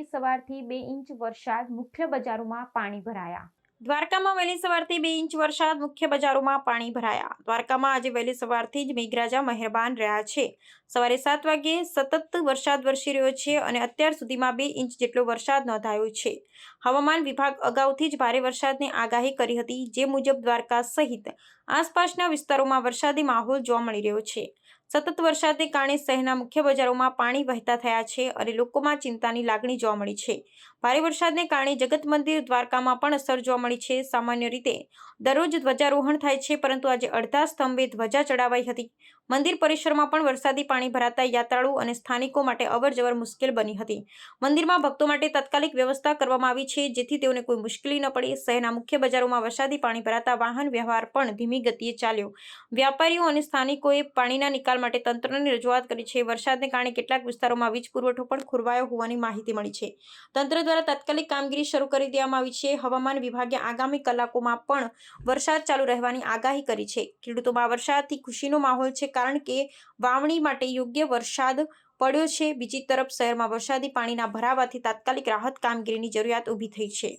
વહેલી સવારથી 2 ઇંચ વરસાદ, મુખ્ય બજારોમાં પાણી ભરાયા। દ્વારકામાં વહેલી સવારથી 2 ઇંચ વરસાદ, મુખ્ય બજારોમાં પાણી ભરાયા। દ્વારકામાં આજે વહેલી સવારથી જ મેઘરાજા મહેરબાન રહ્યા છે। સવારે 7 વાગ્યે સતત વરસાદ વરસી રહ્યો છે અને અત્યાર સુધીમાં 2 ઇંચ જેટલો વરસાદ નોંધાયો છે। હવામાન વિભાગ અગાઉથી જ ભારે વરસાદની આગાહી કરી હતી, જે મુજબ દ્વારકા સહિત આસપાસના વિસ્તારોમાં વરસાદી માહોલ જોવા મળી રહ્યો છે। સતત વરસાદને કારણે શહેરના મુખ્ય બજારોમાં પાણી વહેતા થયા છે અને લોકોમાં ચિંતાની લાગણી જોવા મળી છે। ભારે વરસાદને કારણે જગત મંદિર દ્વારકામાં પણ અસર જોવા મળી છે। સામાન્ય રીતે દરરોજ ધ્વજારોહણ થાય છે, પરંતુ આજે અડધા સ્તંભે ધ્વજા ચડાવાઈ હતી। મંદિર પરિસરમાં પણ વરસાદી પાણી ભરાતા યાત્રાળુ અને સ્થાનિકો માટે અવરજવર મુશ્કેલ બની હતી। મંદિરમાં ભક્તો માટે તાત્કાલિક વ્યવસ્થા કરવામાં આવી છે, જેથી તેઓને કોઈ મુશ્કેલી ન પડે। શહેરના મુખ્ય બજારોમાં વરસાદી પાણી ભરાતા વાહન વ્યવહાર પણ ધીમી ગતિએ ચાલ્યો। વ્યાપારીઓ અને સ્થાનિકોએ પાણીના નિકાલ માટે તંત્રને રજૂઆત કરી છે। વરસાદને કારણે કેટલાક વિસ્તારોમાં વીજ પુરવઠો પણ ખોરવાયો હોવાની માહિતી મળી છે। તંત્ર દ્વારા તાત્કાલિક કામગીરી શરૂ કરી દેવામાં આવી છે। હવામાન વિભાગે આગામી કલાકોમાં પણ વરસાદ ચાલુ રહેવાની આગાહી કરી છે। ખેડૂતોમાં વરસાદથી ખુશીનો માહોલ છે, કારણ કે વાવણી માટે યોગ્ય વરસાદ પડ્યો છે। બીજી તરફ શહેરમાં વરસાદી પાણીના ભરાવાથી તાત્કાલિક રાહત કામગીરીની જરૂરિયાત ઊભી થઈ છે।